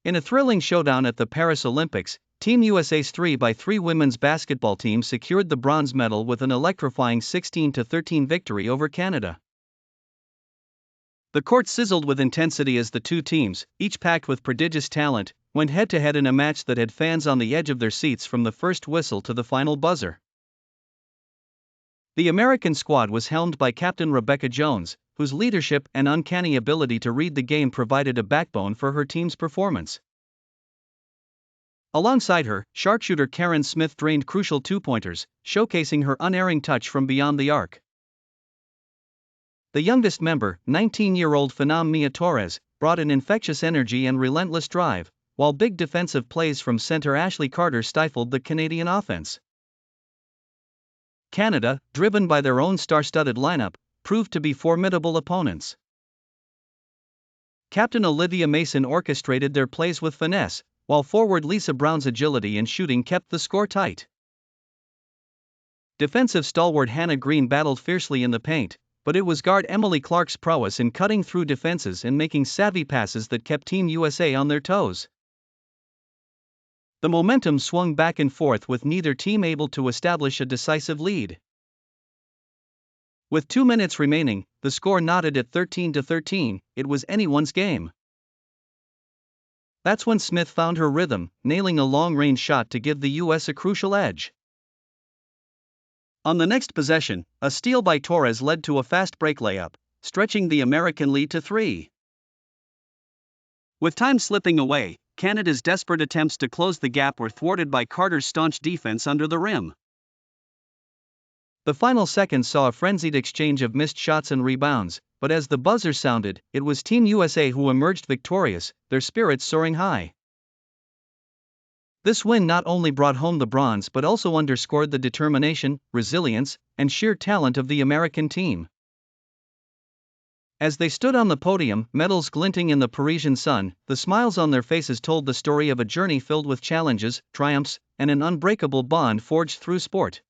In a thrilling showdown at the Paris Olympics, Team USA's 3x3 women's basketball team secured the bronze medal with an electrifying 16-13 victory over Canada. The court sizzled with intensity as the two teams, each packed with prodigious talent, went head-to-head in a match that had fans on the edge of their seats from the first whistle to the final buzzer. The American squad was helmed by Captain Rebecca Jones, whose leadership and uncanny ability to read the game provided a backbone for her team's performance. Alongside her, sharpshooter Karen Smith drained crucial two-pointers, showcasing her unerring touch from beyond the arc. The youngest member, 19-year-old Phenom Mia Torres, brought an infectious energy and relentless drive, while big defensive plays from center Ashley Carter stifled the Canadian offense. Canada, driven by their own star-studded lineup, proved to be formidable opponents. Captain Olivia Mason orchestrated their plays with finesse, while forward Lisa Brown's agility and shooting kept the score tight. Defensive stalwart Hannah Green battled fiercely in the paint, but it was guard Emily Clark's prowess in cutting through defenses and making savvy passes that kept Team USA on their toes. The momentum swung back and forth with neither team able to establish a decisive lead. With 2 minutes remaining, the score nodded at 13-13, it was anyone's game. That's when Smith found her rhythm, nailing a long-range shot to give the US a crucial edge. On the next possession, a steal by Torres led to a fast break layup, stretching the American lead to 3. With time slipping away, Canada's desperate attempts to close the gap were thwarted by Carter's staunch defense under the rim. The final seconds saw a frenzied exchange of missed shots and rebounds, but as the buzzer sounded, it was Team USA who emerged victorious, their spirits soaring high. This win not only brought home the bronze but also underscored the determination, resilience, and sheer talent of the American team. As they stood on the podium, medals glinting in the Parisian sun, the smiles on their faces told the story of a journey filled with challenges, triumphs, and an unbreakable bond forged through sport.